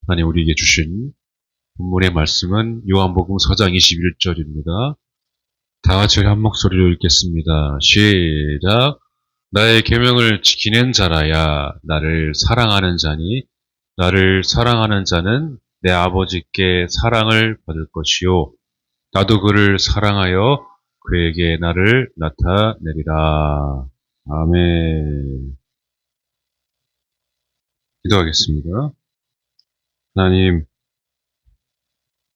하나님 우리에게 주신 본문의 말씀은 요한복음 4장 21절입니다. 다 같이 한 목소리로 읽겠습니다. 시작. 나의 계명을 지키는 자라야 나를 사랑하는 자니 나를 사랑하는 자는 내 아버지께 사랑을 받을 것이요 나도 그를 사랑하여 그에게 나를 나타내리라. 아멘. 기도하겠습니다. 하나님,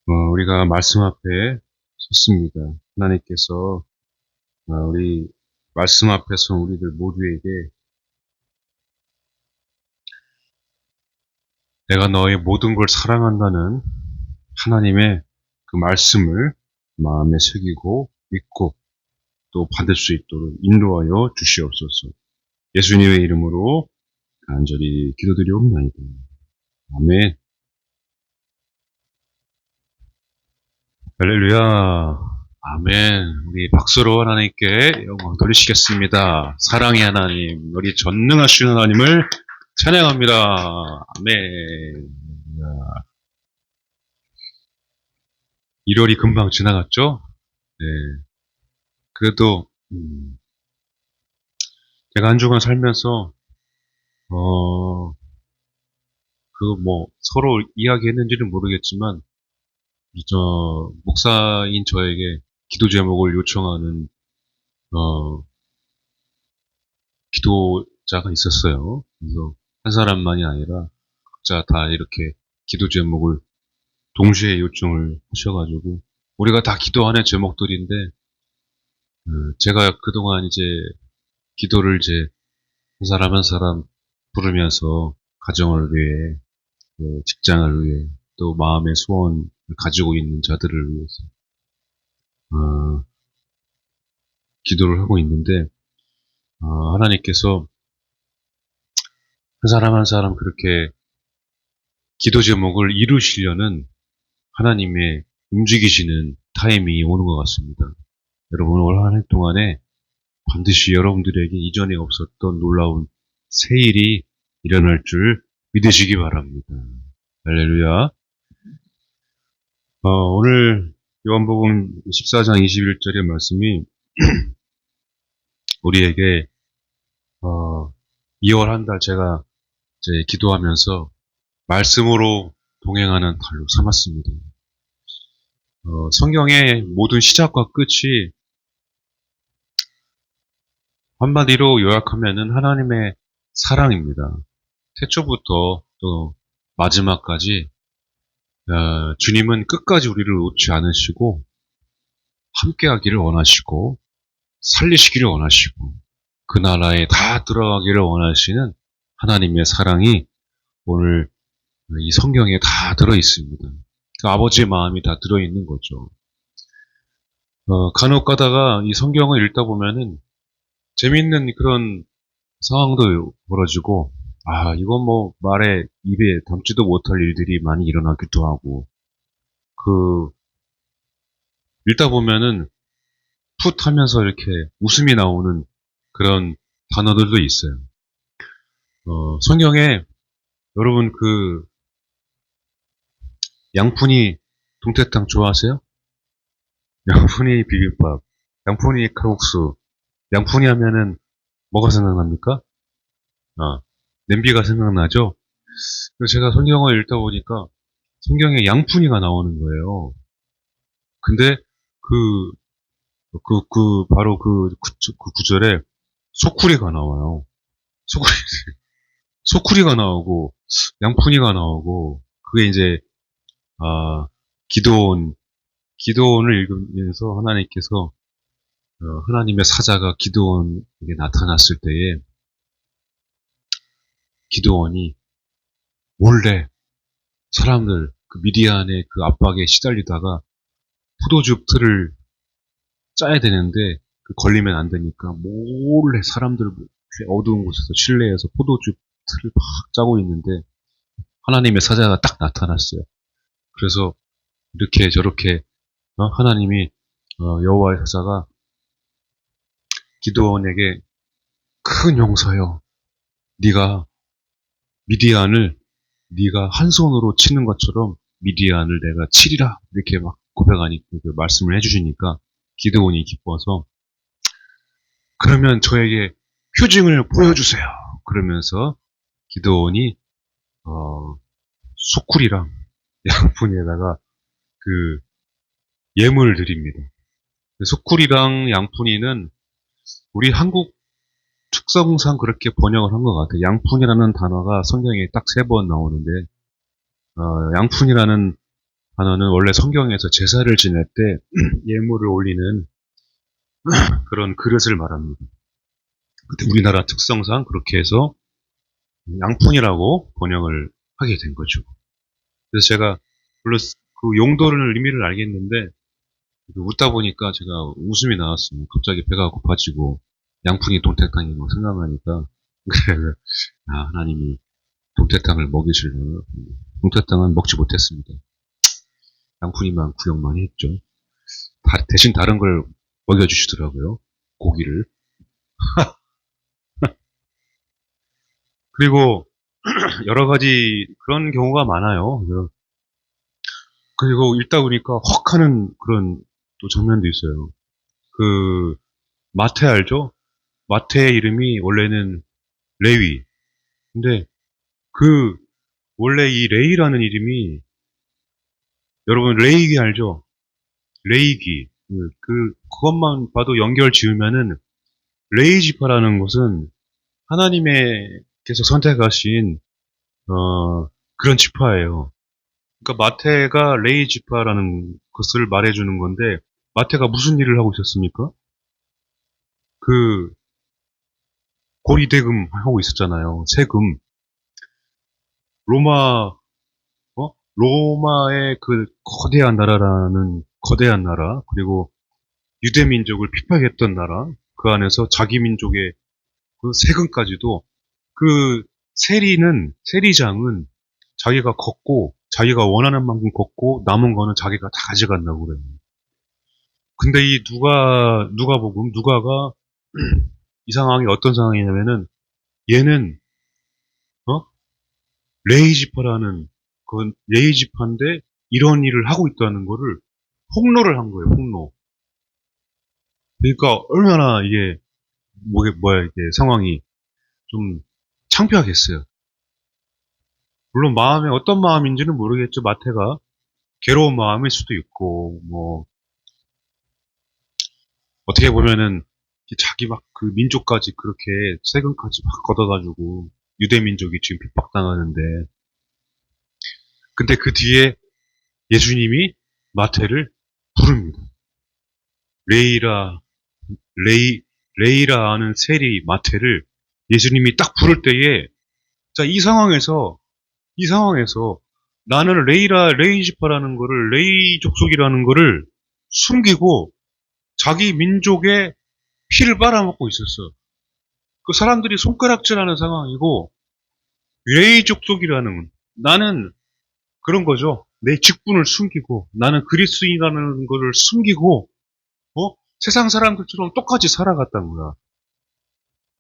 우리가 말씀 앞에 섰습니다. 하나님께서 우리 말씀 앞에서 우리들 모두에게 내가 너의 모든 걸 사랑한다는 하나님의 그 말씀을 마음에 새기고 믿고 또 받을 수 있도록 인도하여 주시옵소서. 예수님의 이름으로 간절히 기도드리옵나이다. 아멘. 할렐루야. 아멘. 우리 박수로 하나님께 영광 돌리시겠습니다. 사랑의 하나님, 우리 전능하신 하나님을 찬양합니다. 아멘. 1월이 금방 지나갔죠? 네. 그래도, 제가 한 주간 살면서, 서로 이야기했는지는 모르겠지만, 목사인 저에게 기도 제목을 요청하는, 기도자가 있었어요. 그래서 한 사람만이 아니라 각자 다 이렇게 기도 제목을 동시에 요청을 하셔가지고 우리가 다 기도하는 제목들인데 제가 그동안 이제 기도를 이제 한 사람 한 사람 부르면서 가정을 위해 직장을 위해 또 마음의 소원을 가지고 있는 자들을 위해서 기도를 하고 있는데 하나님께서 한 사람 한 사람 그렇게 기도 제목을 이루시려는 하나님의 움직이시는 타임이 오는 것 같습니다. 여러분 올 한 해 동안에 반드시 여러분들에게 이전에 없었던 놀라운 새 일이 일어날 줄 믿으시기 바랍니다. 할렐루야. 오늘 요한복음 14장 21절의 말씀이 우리에게 2월 한 달 제가 이제 기도하면서 말씀으로 동행하는 달로 삼았습니다. 성경의 모든 시작과 끝이 한마디로 요약하면은 하나님의 사랑입니다. 태초부터 또 마지막까지 주님은 끝까지 우리를 놓지 않으시고 함께하기를 원하시고 살리시기를 원하시고 그 나라에 다 들어가기를 원하시는 하나님의 사랑이 오늘 이 성경에 다 들어있습니다. 그 아버지의 마음이 다 들어있는 거죠. 간혹 가다가 이 성경을 읽다 보면은 재밌는 그런 상황도 벌어지고, 이건 말에, 입에 담지도 못할 일들이 많이 일어나기도 하고, 읽다 보면은 풋 하면서 이렇게 웃음이 나오는 그런 단어들도 있어요. 성경에 여러분 양푼이 동태탕 좋아하세요? 양푼이 비빔밥, 양푼이 칼국수, 양푼이 하면은 뭐가 생각납니까? 냄비가 생각나죠? 그래서 제가 성경을 읽다 보니까 성경에 양푼이가 나오는 거예요. 근데 바로 그 구절에 소쿠리가 나와요. 소쿠리가 나오고, 양푼이가 나오고, 그게 이제, 기도원을 읽으면서 하나님께서, 하나님의 사자가 기도원에게 나타났을 때에, 기도원이 몰래 사람들, 그 미디안의 그 압박에 시달리다가 포도주 틀을 짜야 되는데 걸리면 안 되니까 몰래 사람들 어두운 곳에서 실내에서 포도주 틀을 막 짜고 있는데 하나님의 사자가 딱 나타났어요. 그래서 이렇게 저렇게 하나님이 여호와의 사자가 기드온에게 큰 용사여 네가 미디안을 네가 한 손으로 치는 것처럼 미디안을 내가 치리라 이렇게 막 고백하니 그 말씀을 해주시니까 기드온이 기뻐서 그러면 저에게 표징을 보여주세요. 그러면서 기드온이 소쿠리랑 양푼에다가 그 예물을 드립니다. 소쿠리랑 양푼이는 우리 한국 특성상 그렇게 번역을 한 것 같아요. 양푼이라는 단어가 성경에 딱 3번 나오는데 양푼이라는 단어는 원래 성경에서 제사를 지낼 때 예물을 올리는 그런 그릇을 말합니다. 근데 우리나라 특성상 그렇게 해서 양푼이라고 번역을 하게 된 거죠. 그래서 제가 물론 그 용도를 의미를 알겠는데 웃다 보니까 제가 웃음이 나왔어요. 갑자기 배가 고파지고 양푼이 동태탕이 막 생각나니까 그래서 하나님이 동태탕을 먹이시려나 동태탕은 먹지 못했습니다. 양푼이만 구경만 했죠. 대신 다른 걸 먹여주시더라고요. 고기를. 그리고 여러 가지 그런 경우가 많아요. 그리고 읽다 보니까 헉 하는 그런 또 장면도 있어요. 그 마태 알죠? 마태의 이름이 원래는 레위. 근데 그 원래 이 레이라는 이름이 여러분 레이기 알죠? 레이기. 그것만 봐도 연결 지으면은 레이 지파라는 것은 하나님께서 선택하신 그런 지파예요. 그러니까 마태가 레이 지파라는 것을 말해주는 건데 마태가 무슨 일을 하고 있었습니까? 그 고리대금 하고 있었잖아요. 세금. 로마의 그 거대한 나라라는 거대한 나라 그리고 유대 민족을 핍박했던 나라 그 안에서 자기 민족의 그 세금까지도 그 세리장은 자기가 걷고 자기가 원하는 만큼 걷고 남은 거는 자기가 다 가져간다고 그래요. 근데 이 누가가 이 상황이 어떤 상황이냐면은 얘는 레이지파라는 그 레이지파인데 이런 일을 하고 있다는 거를 폭로를 한 거예요. 폭로. 그러니까 얼마나 이게 이게 상황이 좀 창피하겠어요. 물론 마음에 어떤 마음인지는 모르겠죠. 마태가 괴로운 마음일 수도 있고 뭐 어떻게 보면은 자기 막 그 민족까지 그렇게 세금까지 막 걷어가지고 유대 민족이 지금 핍박당하는데 근데 그 뒤에 예수님이 마태를 부릅니다. 레이라 하는 세리 마태를 예수님이 딱 부를 때에 자, 이 상황에서 나는 레이지파라는 거를 레이 족속이라는 거를 숨기고 자기 민족의 피를 빨아먹고 있었어. 그 사람들이 손가락질하는 상황이고 레이 족속이라는 나는 그런 거죠. 내 직분을 숨기고 나는 그리스인이라는 거를 숨기고 세상 사람들처럼 똑같이 살아갔다는 거야.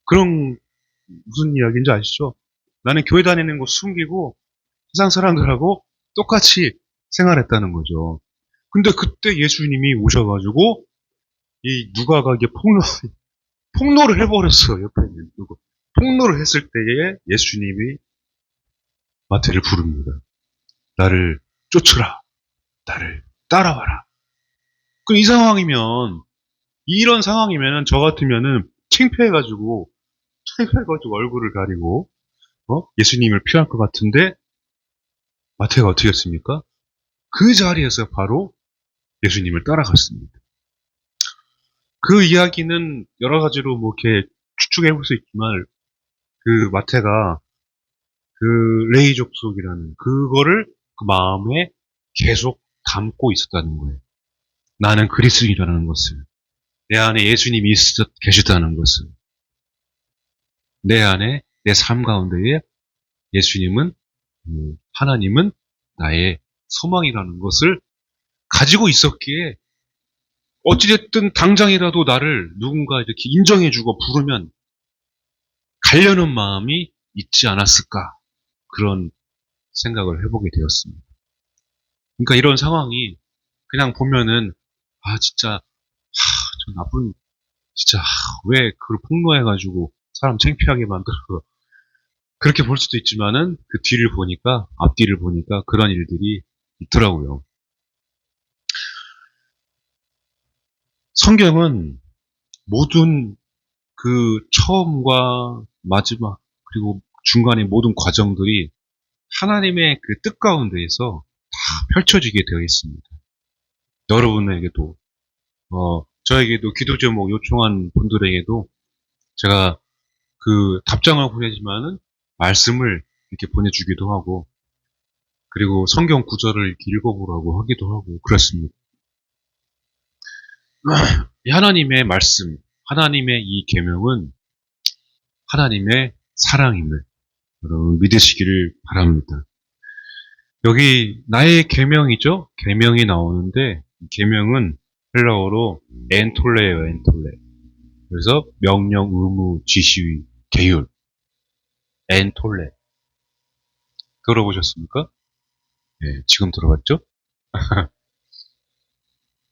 그런 무슨 이야기인지 아시죠? 나는 교회 다니는 거 숨기고 세상 사람들하고 똑같이 생활했다는 거죠. 근데 그때 예수님이 오셔가지고 이 누가가 이게 폭로를 해버렸어. 옆에 있는 누구 폭로를 했을 때에 예수님이 마태를 부릅니다. 나를 쫓으라. 나를 따라와라. 그럼 이런 상황이면은 저 같으면은 창피해가지고 얼굴을 가리고 예수님을 피할 것 같은데 마태가 어떻게 했습니까? 그 자리에서 바로 예수님을 따라갔습니다. 그 이야기는 여러 가지로 뭐 이렇게 추측해 볼 수 있지만 그 마태가 그 레이 족속이라는 그거를 그 마음에 계속 담고 있었다는 거예요. 나는 그리스도인이라는 것을 내 안에 예수님이 계시다는 것을 내 안에 내 삶 가운데에 예수님은 하나님은 나의 소망이라는 것을 가지고 있었기에 어찌됐든 당장이라도 나를 누군가 이렇게 인정해주고 부르면 가려는 마음이 있지 않았을까 그런 생각을 해보게 되었습니다. 그러니까 이런 상황이 그냥 보면은 진짜 저 나쁜 진짜 왜 그걸 폭로해가지고 사람 창피하게 만들어 그렇게 볼 수도 있지만은 그 뒤를 보니까 앞뒤를 보니까 그런 일들이 있더라고요. 성경은 모든 그 처음과 마지막 그리고 중간의 모든 과정들이 하나님의 그 뜻 가운데에서 다 펼쳐지게 되어 있습니다. 여러분에게도 저에게도 기도 제목 요청한 분들에게도 제가 그 답장을 보내지만은 말씀을 이렇게 보내주기도 하고 그리고 성경 구절을 이렇게 읽어보라고 하기도 하고 그렇습니다. 이 하나님의 말씀, 하나님의 이 계명은 하나님의 사랑임을 여러분 믿으시기를 바랍니다. 여기 나의 계명이죠? 계명이 나오는데 계명은 헬라어로 엔톨레예요, 엔톨레. 그래서 명령, 의무, 지시, 계율. 엔톨레. 들어보셨습니까? 네, 지금 들어봤죠?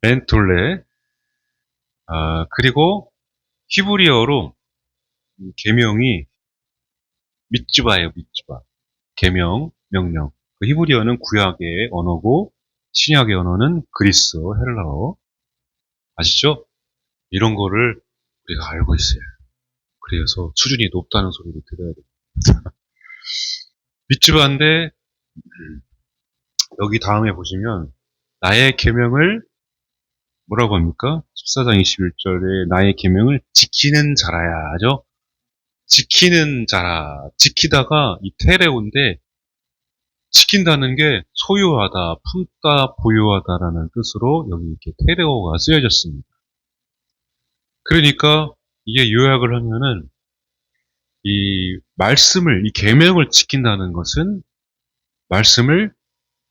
엔톨레. 그리고 히브리어로 계명이 미츠바예요, 미츠바. 계명, 명령. 그 히브리어는 구약의 언어고 신약의 언어는 그리스어, 헬라어. 아시죠? 이런 거를 우리가 알고 있어요. 그래서 수준이 높다는 소리를 들어야 돼요. 미츠바인데 여기 다음에 보시면 나의 계명을 뭐라고 합니까? 14장 21절에 나의 계명을 지키는 자라야 하죠? 지키는 자라. 지키다가 이 테레오인데 지킨다는 게 소유하다, 품다, 보유하다라는 뜻으로 여기 이렇게 테레오가 쓰여졌습니다. 그러니까 이게 요약을 하면은 이 말씀을, 이 계명을 지킨다는 것은 말씀을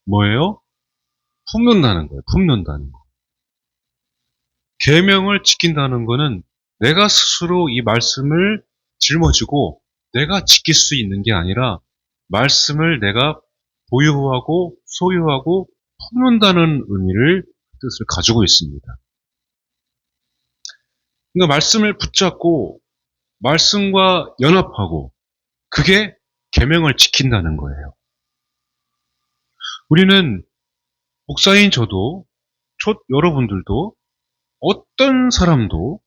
뭐예요? 품는다는 거예요. 품는다는 거. 계명을 지킨다는 거는 내가 스스로 이 말씀을 짊어지고 내가 지킬 수 있는 게 아니라 말씀을 내가 보유하고 소유하고 품는다는 의미를 뜻을 가지고 있습니다. 그러니까 말씀을 붙잡고 말씀과 연합하고 그게 계명을 지킨다는 거예요. 우리는 목사인 저도 여러분들도 어떤 사람도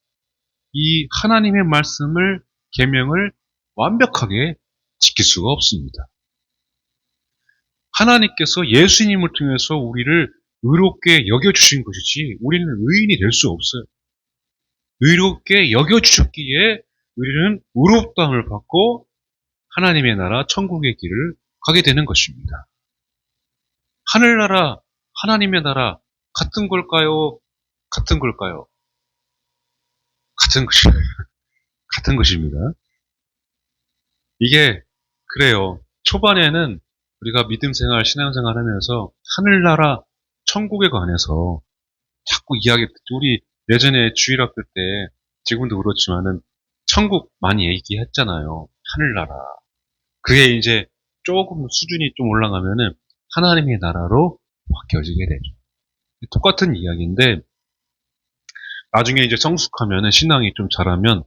이 하나님의 말씀을 계명을 완벽하게 지킬 수가 없습니다. 하나님께서 예수님을 통해서 우리를 의롭게 여겨주신 것이지 우리는 의인이 될 수 없어요. 의롭게 여겨주셨기에 우리는 의롭다함을 받고 하나님의 나라 천국의 길을 가게 되는 것입니다. 하늘나라, 하나님의 나라 같은 걸까요? 같은 걸까요? 같은 것입니다. 이게 그래요. 초반에는 우리가 믿음 생활, 신앙 생활 하면서 하늘나라, 천국에 관해서 자꾸 우리 예전에 주일학교 때, 지금도 그렇지만은 천국 많이 얘기했잖아요. 하늘나라. 그게 이제 조금 수준이 좀 올라가면은 하나님의 나라로 바뀌어지게 되죠. 똑같은 이야기인데, 나중에 이제 성숙하면은 신앙이 좀 자라면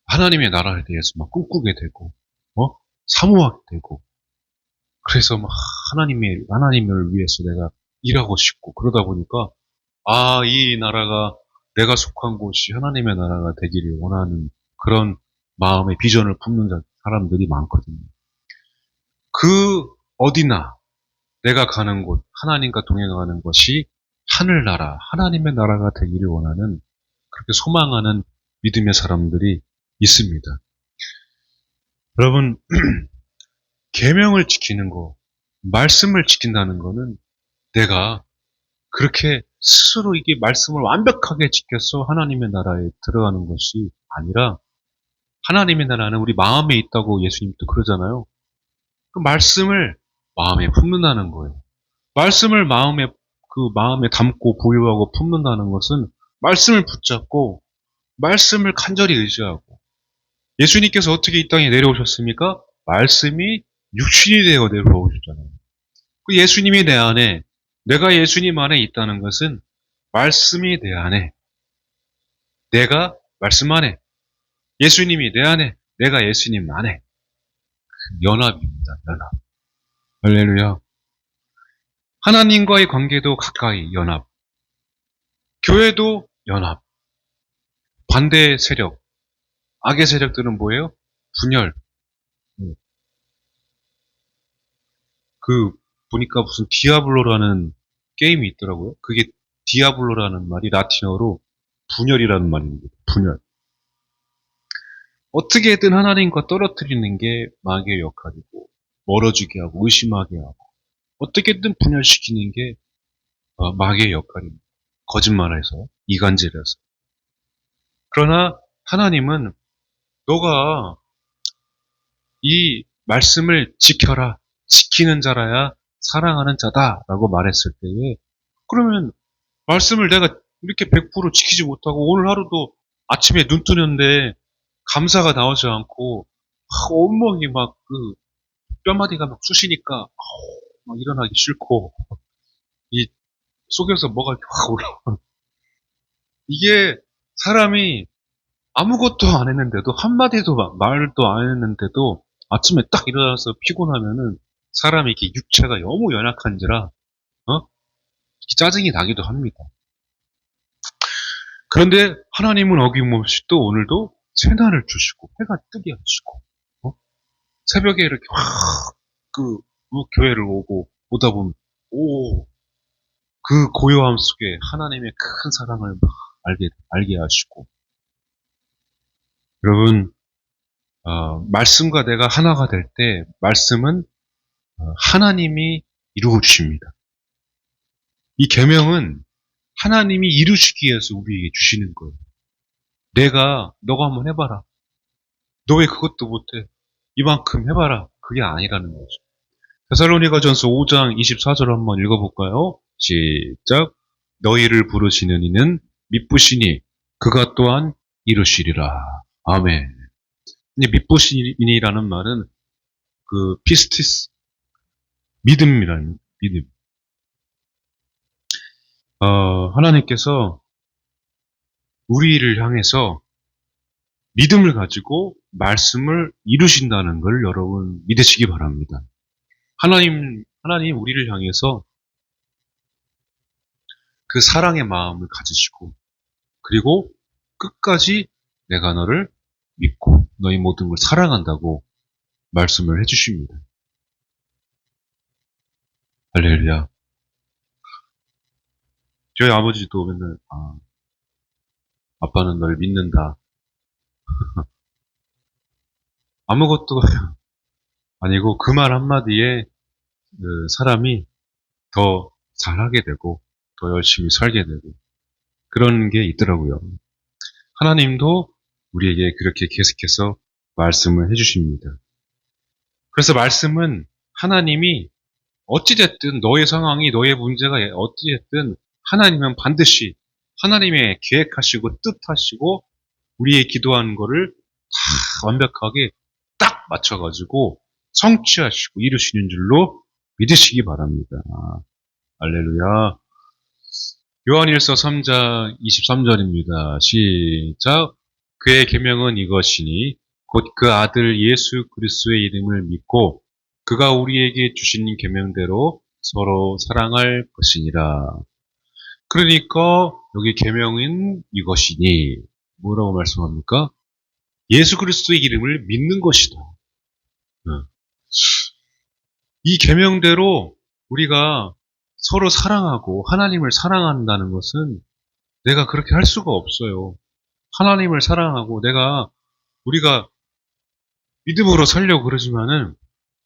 하나님의 나라에 대해서 막 꿈꾸게 되고, 사모하게 되고, 그래서 막 하나님을 위해서 내가 일하고 싶고, 그러다 보니까, 이 나라가 내가 속한 곳이 하나님의 나라가 되기를 원하는 그런 마음의 비전을 품는 사람들이 많거든요. 그 어디나 내가 가는 곳, 하나님과 동행하는 것이 하늘나라, 하나님의 나라가 되기를 원하는 그렇게 소망하는 믿음의 사람들이 있습니다. 여러분, 계명을 지키는 거, 말씀을 지킨다는 거는 내가 그렇게 스스로 이게 말씀을 완벽하게 지켜서 하나님의 나라에 들어가는 것이 아니라 하나님의 나라는 우리 마음에 있다고 예수님도 그러잖아요. 그 말씀을 마음에 품는다는 거예요. 말씀을 마음에 담고 보유하고 품는다는 것은 말씀을 붙잡고 말씀을 간절히 의지하고 예수님께서 어떻게 이 땅에 내려오셨습니까? 말씀이 육신이 되어 내려오셨잖아요. 그 예수님이 내 안에, 내가 예수님 안에 있다는 것은 말씀이 내 안에, 내가 말씀 안에, 예수님이 내 안에, 내가 예수님 안에. 그 연합입니다. 연합. 할렐루야. 하나님과의 관계도 가까이 연합. 교회도 연합. 반대 세력, 악의 세력들은 뭐예요? 분열. 그 보니까 무슨 디아블로라는 게임이 있더라고요. 그게 디아블로라는 말이 라틴어로 분열이라는 말입니다. 분열. 어떻게든 하나님과 떨어뜨리는 게 마귀의 역할이고, 멀어지게 하고 의심하게 하고, 어떻게든 분열시키는 게 마귀의 역할입니다. 거짓말해서, 이간질해서. 그러나 하나님은 너가 이 말씀을 지켜라, 지키는 자라야 사랑하는 자다라고 말했을 때에, 그러면 말씀을 내가 이렇게 100% 지키지 못하고 오늘 하루도 아침에 눈 뜨는데 감사가 나오지 않고 온몸이 막 그 뼈마디가 막 쑤시니까 막 일어나기 싫고 이 속에서 뭐가 이렇게 확 올라오는, 이게 사람이 아무것도 안 했는데도 한마디도 말도 안 했는데도 아침에 딱 일어나서 피곤하면은 사람이 이렇게 육체가 너무 연약한지라 짜증이 나기도 합니다. 그런데 하나님은 어김없이 또 오늘도 새날을 주시고 해가 뜨게 하시고 새벽에 이렇게 확 교회를 오다 보면 그 고요함 속에 하나님의 큰 사랑을 막 알게 하시고, 여러분 말씀과 내가 하나가 될 때 말씀은 하나님이 이루어 주십니다. 이 계명은 하나님이 이루시기 위해서 우리에게 주시는 거예요. 너가 한번 해봐라. 너 왜 그것도 못해? 이만큼 해봐라. 그게 아니라는 거죠. 데살로니가전서 5장 24절 한번 읽어볼까요? 시작. 너희를 부르시는 이는 미쁘시니 그가 또한 이루시리라. 아멘. 이 미쁘시니라는 말은 그 피스티스, 믿음이라는 믿음. 하나님께서 우리를 향해서 믿음을 가지고 말씀을 이루신다는 걸 여러분 믿으시기 바랍니다. 하나님 우리를 향해서 그 사랑의 마음을 가지시고, 그리고 끝까지 내가 너를 믿고 너희 모든 걸 사랑한다고 말씀을 해주십니다. 할렐루야. 저희 아버지도 맨날 아빠는 널 믿는다. 아무것도 아니고 그 말 한마디에 사람이 더 잘하게 되고 더 열심히 살게 되고 그런 게 있더라고요. 하나님도 우리에게 그렇게 계속해서 말씀을 해주십니다. 그래서 말씀은 하나님이 어찌됐든 너의 상황이, 너의 문제가 어찌됐든 하나님은 반드시 하나님의 계획하시고 뜻하시고 우리의 기도하는 거를 다 완벽하게 딱 맞춰가지고 성취하시고 이루시는 줄로 믿으시기 바랍니다. 할렐루야. 요한일서 3장 23절입니다. 시작. 그의 계명은 이것이니 곧 그 아들 예수 그리스도의 이름을 믿고 그가 우리에게 주신 계명대로 서로 사랑할 것이니라. 그러니까 여기 계명은 이것이니 뭐라고 말씀합니까? 예수 그리스도의 이름을 믿는 것이다. 이 계명대로 우리가 서로 사랑하고 하나님을 사랑한다는 것은 내가 그렇게 할 수가 없어요. 하나님을 사랑하고 우리가 믿음으로 살려고 그러지만은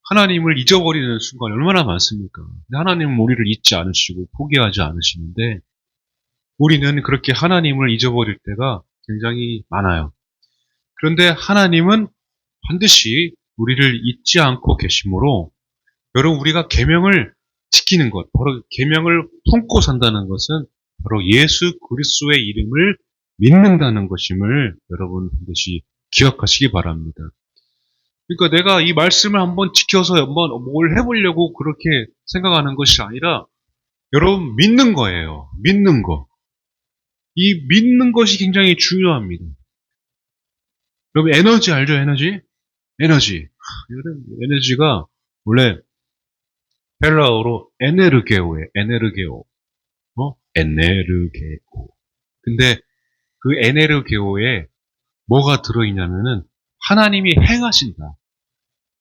하나님을 잊어버리는 순간이 얼마나 많습니까? 근데 하나님은 우리를 잊지 않으시고 포기하지 않으시는데 우리는 그렇게 하나님을 잊어버릴 때가 굉장히 많아요. 그런데 하나님은 반드시 우리를 잊지 않고 계시므로 여러분 우리가 계명을 지키는 것, 바로 계명을 품고 산다는 것은 바로 예수 그리스도의 이름을 믿는다는 것임을 여러분 반드시 기억하시기 바랍니다. 그러니까 내가 이 말씀을 한번 지켜서 한번 뭘 해보려고 그렇게 생각하는 것이 아니라 여러분 믿는 거예요. 믿는 거. 이 믿는 것이 굉장히 중요합니다. 여러분 에너지 알죠? 에너지? 에너지. 에너지가 원래 헬라어로 에네르게오예요. 에네르게오. 에네르게오. 근데 그 에네르게오에 뭐가 들어있냐면은 하나님이 행하신다.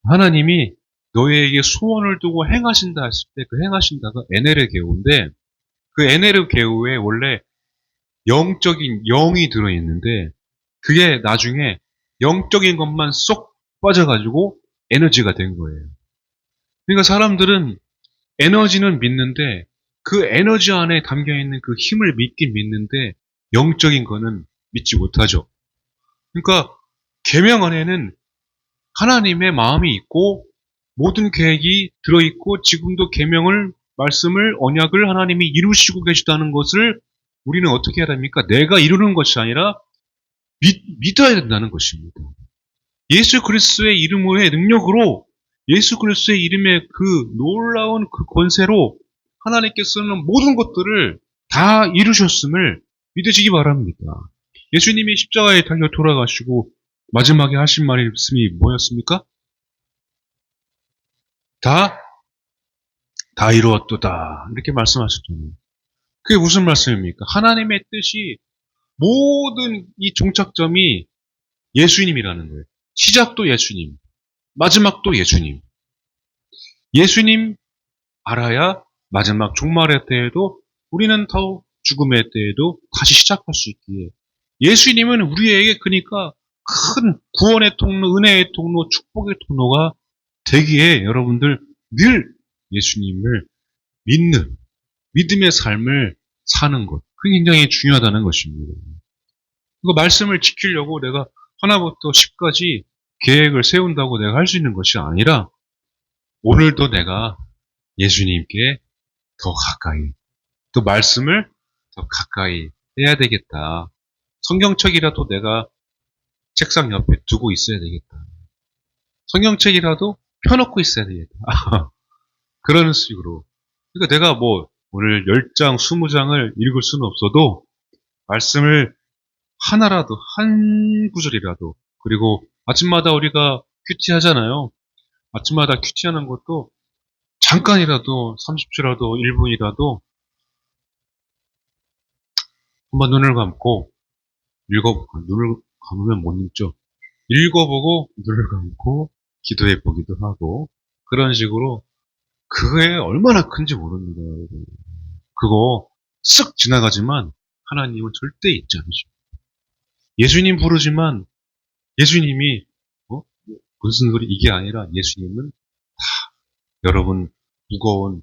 하나님이 너희에게 소원을 두고 행하신다 했을 때 그 행하신다가 에네르게오인데 그 에네르게오에 원래 영적인 영이 들어있는데 그게 나중에 영적인 것만 쏙 빠져가지고 에너지가 된 거예요. 그러니까 사람들은 에너지는 믿는데 그 에너지 안에 담겨있는 그 힘을 믿긴 믿는데 영적인 거는 믿지 못하죠. 그러니까 계명 안에는 하나님의 마음이 있고 모든 계획이 들어있고 지금도 계명을 말씀을 언약을 하나님이 이루시고 계시다는 것을 우리는 어떻게 해야 됩니까? 내가 이루는 것이 아니라 믿어야 된다는 것입니다. 예수 그리스도의 이름의 능력으로 예수 그리스도의 이름의 그 놀라운 그 권세로 하나님께서는 모든 것들을 다 이루셨음을 믿으시기 바랍니다. 예수님이 십자가에 달려 돌아가시고 마지막에 하신 말씀이 뭐였습니까? 다 이루었도다. 이렇게 말씀하셨잖아요. 그게 무슨 말씀입니까? 하나님의 뜻이 모든 이 종착점이 예수님이라는 거예요. 시작도 예수님, 마지막도 예수님. 예수님 알아야 마지막 종말의 때에도 우리는 더 죽음의 때에도 다시 시작할 수 있기에 예수님은 우리에게 그러니까 큰 구원의 통로, 은혜의 통로, 축복의 통로가 되기에 여러분들 늘 예수님을 믿는 믿음의 삶을 사는 것. 그게 굉장히 중요하다는 것입니다. 그 말씀을 지키려고 내가 하나부터 10까지 계획을 세운다고 내가 할 수 있는 것이 아니라 오늘도 내가 예수님께 더 가까이 또 말씀을 더 가까이 해야 되겠다. 성경책이라도 내가 책상 옆에 두고 있어야 되겠다. 성경책이라도 펴놓고 있어야 되겠다. 그런 식으로. 그러니까 내가 뭐 오늘 10장, 20장을 읽을 수는 없어도 말씀을 하나라도, 한 구절이라도, 그리고 아침마다 우리가 큐티 하잖아요. 아침마다 큐티 하는 것도 잠깐이라도, 30초라도, 1분이라도 한번 눈을 감고 눈을 감으면 못 읽죠. 읽어보고, 눈을 감고, 기도해 보기도 하고, 그런 식으로 그게 얼마나 큰지 모릅니다. 그거 쓱 지나가지만 하나님은 절대 잊지 않으십니다. 예수님 부르지만 예수님이 무슨 소리 이게 아니라 예수님은 다 여러분 무거운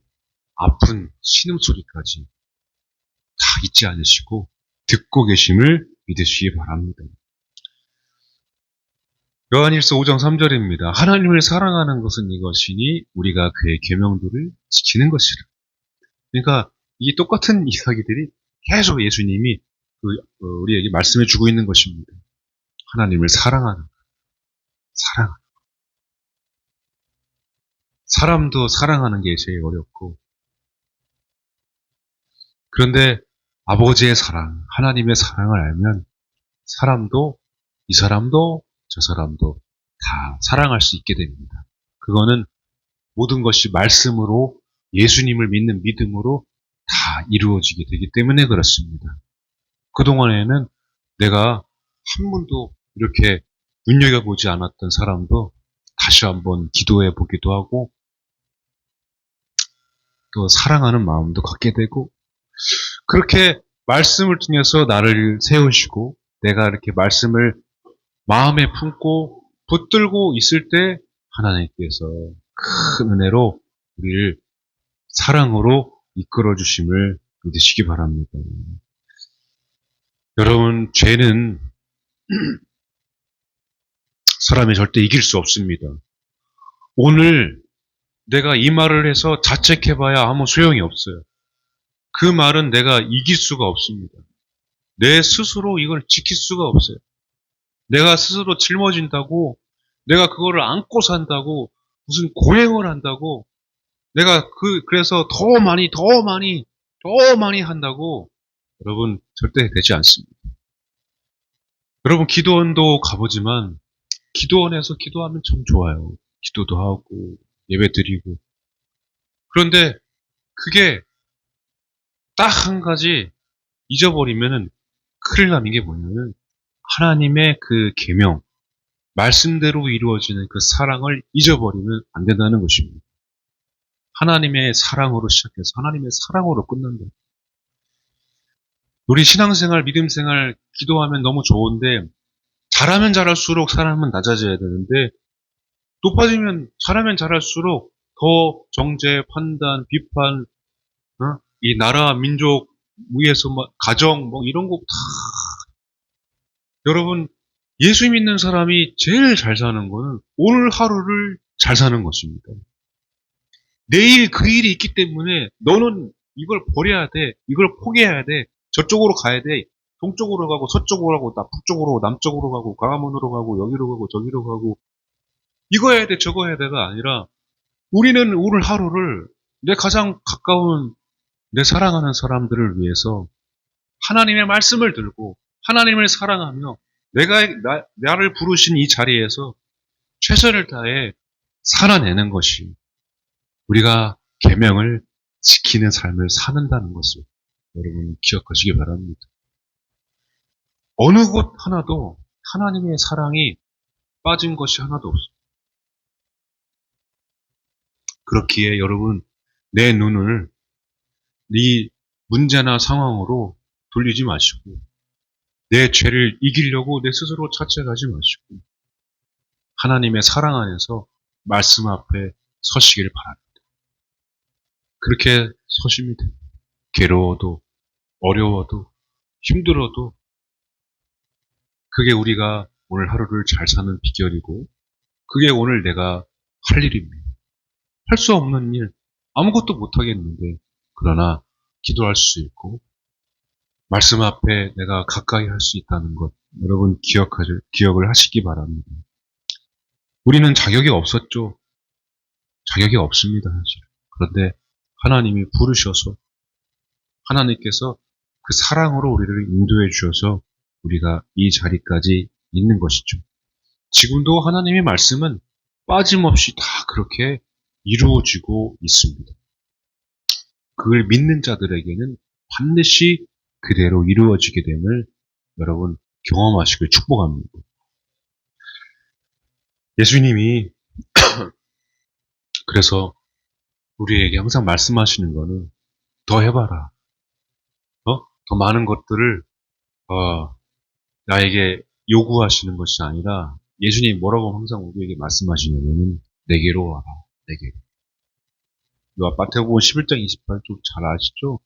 아픈 신음소리까지 다 잊지 않으시고 듣고 계심을 믿으시기 바랍니다. 요한일서 5장 3절입니다. 하나님을 사랑하는 것은 이것이니 우리가 그의 계명들을 지키는 것이라. 그러니까 이 똑같은 이야기들이 계속 예수님이 우리에게 말씀해 주고 있는 것입니다. 하나님을 사랑하는 것. 사람도 사랑하는 게 제일 어렵고 그런데 아버지의 사랑, 하나님의 사랑을 알면 사람도 이 사람도 저 사람도 다 사랑할 수 있게 됩니다. 그거는 모든 것이 말씀으로 예수님을 믿는 믿음으로 다 이루어지게 되기 때문에 그렇습니다. 그동안에는 내가 한 번도 이렇게 눈여겨보지 않았던 사람도 다시 한번 기도해 보기도 하고 또 사랑하는 마음도 갖게 되고 그렇게 말씀을 통해서 나를 세우시고 내가 이렇게 말씀을 마음에 품고 붙들고 있을 때 하나님께서 큰 은혜로 우리를 사랑으로 이끌어 주심을 믿으시기 바랍니다. 여러분, 죄는 사람이 절대 이길 수 없습니다. 오늘 내가 이 말을 해서 자책해봐야 아무 소용이 없어요. 그 말은 내가 이길 수가 없습니다. 내 스스로 이걸 지킬 수가 없어요. 내가 스스로 짊어진다고 내가 그거를 안고 산다고, 무슨 고행을 한다고, 내가 그래서 더 많이 한다고, 여러분, 절대 되지 않습니다. 여러분, 기도원도 가보지만, 기도원에서 기도하면 참 좋아요. 기도도 하고, 예배 드리고. 그런데 그게 딱 한 가지 잊어버리면은 큰일 나는 게 뭐냐면, 하나님의 그 계명, 말씀대로 이루어지는 그 사랑을 잊어버리면 안 된다는 것입니다. 하나님의 사랑으로 시작해서 하나님의 사랑으로 끝난다. 우리 신앙생활, 믿음생활, 기도하면 너무 좋은데, 잘하면 잘할수록 사람은 낮아져야 되는데, 잘하면 잘할수록 더 정죄, 판단, 비판, 이 나라, 민족 위에서 가정, 이런 거 다, 여러분, 예수 믿는 사람이 제일 잘 사는 거는 오늘 하루를 잘 사는 것입니다. 내일 그 일이 있기 때문에 너는 이걸 버려야 돼. 이걸 포기해야 돼. 저쪽으로 가야 돼. 동쪽으로 가고 서쪽으로 가고 북쪽으로 가고 남쪽으로 가고 광화문으로 가고 여기로 가고 저기로 가고 이거 해야 돼 저거 해야 돼가 아니라 우리는 오늘 하루를 내 가장 가까운 내 사랑하는 사람들을 위해서 하나님의 말씀을 들고 하나님을 사랑하며 나를 부르신 이 자리에서 최선을 다해 살아내는 것이 우리가 계명을 지키는 삶을 사는다는 것을 여러분 기억하시기 바랍니다. 어느 곳 하나도 하나님의 사랑이 빠진 것이 하나도 없습니다. 그렇기에 여러분 내 눈을 네 문제나 상황으로 돌리지 마시고 내 죄를 이기려고 내 스스로 자책하지 마시고 하나님의 사랑 안에서 말씀 앞에 서시길 바랍니다. 그렇게 서시면 됩니다. 괴로워도 어려워도 힘들어도 그게 우리가 오늘 하루를 잘 사는 비결이고 그게 오늘 내가 할 일입니다. 할 수 없는 일, 아무것도 못하겠는데 그러나 기도할 수 있고 말씀 앞에 내가 가까이 할 수 있다는 것 여러분 기억을 하시기 바랍니다. 우리는 자격이 없었죠. 자격이 없습니다. 사실. 그런데 하나님이 부르셔서 하나님께서 그 사랑으로 우리를 인도해 주셔서 우리가 이 자리까지 있는 것이죠. 지금도 하나님의 말씀은 빠짐없이 다 그렇게 이루어지고 있습니다. 그걸 믿는 자들에게는 반드시 그대로 이루어지게 됨을 여러분 경험하시길 축복합니다. 예수님이 그래서 우리에게 항상 말씀하시는 거는 더 해봐라. 더 많은 것들을 나에게 요구하시는 것이 아니라 예수님이 뭐라고 항상 우리에게 말씀하시냐면 내게로 와라. 내게로. 마태복음 11장 28절 잘 아시죠?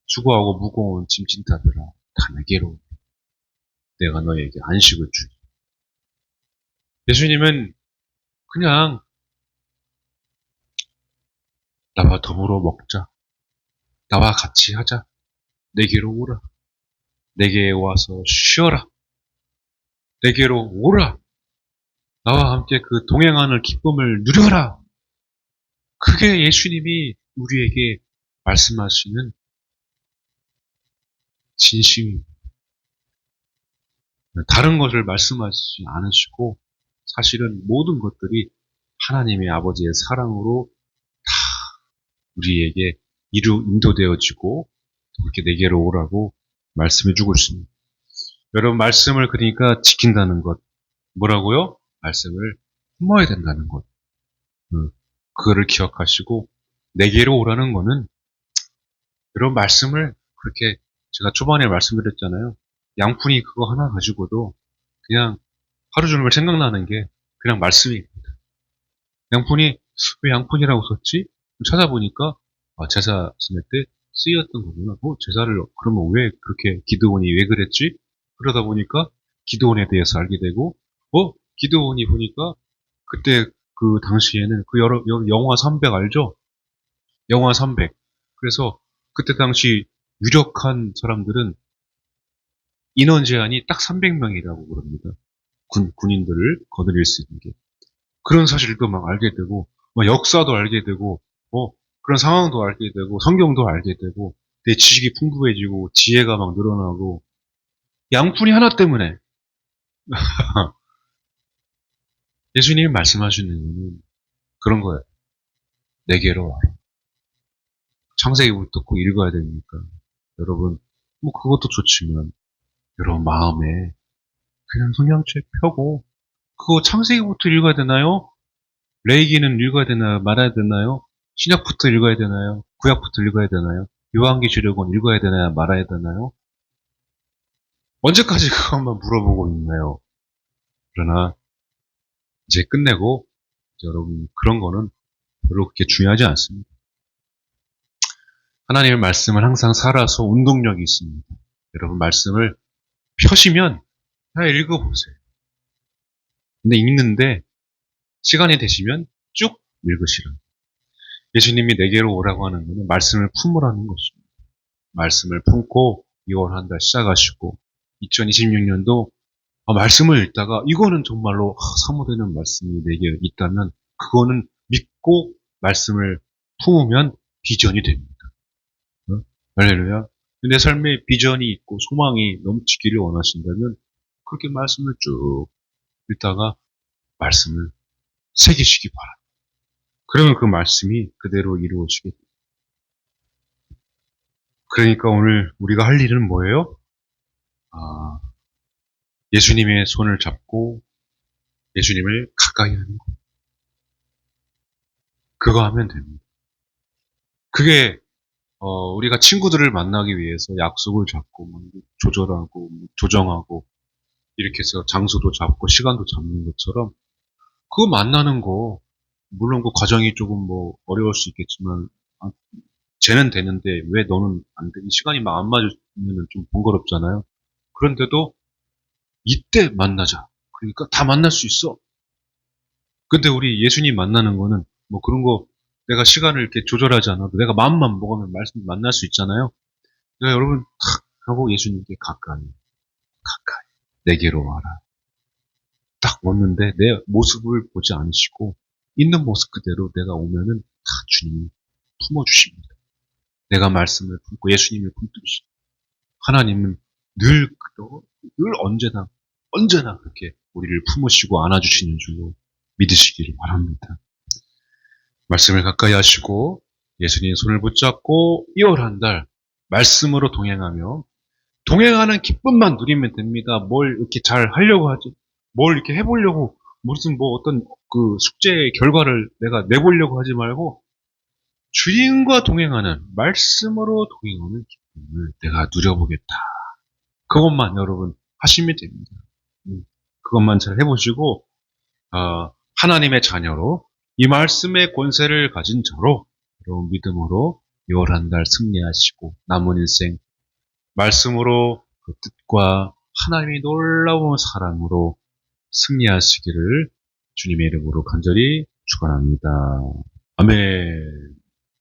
수고하고 무거운 짐진다들아 다 내게로 내가 너에게 안식을 주리. 예수님은 그냥 나와 더불어 먹자. 나와 같이 하자. 내게로 오라. 내게 와서 쉬어라. 내게로 오라. 나와 함께 그 동행하는 기쁨을 누려라. 그게 예수님이 우리에게 말씀하시는 진심입니다. 다른 것을 말씀하시지 않으시고 사실은 모든 것들이 하나님의 아버지의 사랑으로 다 우리에게 인도되어지고 그렇게 내게로 오라고 말씀해주고 있습니다. 여러분 말씀을 그러니까 지킨다는 것 뭐라고요? 말씀을 품어야 된다는 것 그거를 기억하시고 내게로 오라는 거는 여러분 말씀을 그렇게 제가 초반에 말씀드렸잖아요. 양푼이 그거 하나 가지고도 그냥 하루 종일 생각나는 게 그냥 말씀입니다. 양푼이 왜 양푼이라고 썼지? 찾아보니까 제사 지낼 때 쓰였던 거구나. 제사를 그러면 왜 그렇게 기드온이 왜 그랬지? 그러다 보니까 기드온에 대해서 알게 되고 기드온이 보니까 그때 그 당시에는 그 영화 300 알죠? 영화 300. 그래서 그때 당시 유력한 사람들은 인원 제한이 딱 300명이라고 그럽니다. 군인들을 거느릴 수 있는 게. 그런 사실도 막 알게 되고, 막 역사도 알게 되고, 그런 상황도 알게 되고, 성경도 알게 되고, 내 지식이 풍부해지고, 지혜가 막 늘어나고, 양푼이 하나 때문에 예수님이 말씀하시는 거는 그런 거예요. 내게로 와라. 창세기부터 꼭 읽어야 되니까. 여러분, 뭐 그것도 좋지만, 여러분 마음에 그냥 성경책 펴고, 그거 창세기부터 읽어야 되나요? 레위기는 읽어야 되나요? 말아야 되나요? 신약부터 읽어야 되나요? 구약부터 읽어야 되나요? 요한계시록은 읽어야 되나요? 말아야 되나요? 언제까지 그것만 물어보고 있나요? 그러나 이제 끝내고 이제 여러분 그런 거는 별로 그렇게 중요하지 않습니다. 하나님의 말씀을 항상 살아서 운동력이 있습니다. 여러분 말씀을 펴시면 그냥 읽어보세요. 근데 읽는데 시간이 되시면 쭉 읽으시라. 예수님이 내게로 오라고 하는 것은 말씀을 품으라는 것입니다. 말씀을 품고 2월 한 달 시작하시고 2026년도 말씀을 읽다가 이거는 정말로 사모되는 말씀이 내게 있다면 그거는 믿고 말씀을 품으면 비전이 됩니다. 할렐루야. 내 삶에 비전이 있고 소망이 넘치기를 원하신다면 그렇게 말씀을 쭉 읽다가 말씀을 새기시기 바랍니다. 그러면 그 말씀이 그대로 이루어지게 됩니다. 그러니까 오늘 우리가 할 일은 뭐예요? 예수님의 손을 잡고 예수님을 가까이 하는 것. 그거 하면 됩니다. 그게 우리가 친구들을 만나기 위해서 약속을 잡고 조절하고 조정하고 이렇게 해서 장소도 잡고 시간도 잡는 것처럼 그거 만나는 거 물론 그 과정이 조금 뭐 어려울 수 있겠지만 쟤는 되는데 왜 너는 안 되니 시간이 막 안 맞으면 좀 번거롭잖아요. 그런데도 이때 만나자. 그러니까 다 만날 수 있어. 근데 우리 예수님 만나는 거는 뭐 그런 거 내가 시간을 이렇게 조절하지 않아도 내가 마음만 먹으면 말씀 만날 수 있잖아요. 그러니까 여러분 탁 하고 예수님께 가까이 내게로 와라. 딱 왔는데 내 모습을 보지 않으시고 있는 모습 그대로 내가 오면은 다 주님이 품어주십니다. 내가 말씀을 품고 예수님을 품듯이 하나님은 늘 언제나 그렇게 우리를 품으시고 안아주시는 줄로 믿으시기를 바랍니다. 말씀을 가까이 하시고 예수님의 손을 붙잡고 2월 한 달 말씀으로 동행하며 동행하는 기쁨만 누리면 됩니다. 뭘 이렇게 잘 하려고 하지? 뭘 이렇게 해보려고 무슨 뭐 어떤 그 숙제의 결과를 내가 내보려고 하지 말고 주님과 동행하는 말씀으로 동행하는 기쁨을 내가 누려보겠다. 그것만 여러분 하시면 됩니다. 그것만 잘 해보시고 하나님의 자녀로 이 말씀의 권세를 가진 저로 여러분 믿음으로 2월 한 달 승리하시고 남은 일생 말씀으로 그 뜻과 하나님의 놀라운 사랑으로 승리하시기를 주님의 이름으로 간절히 축원합니다. 아멘.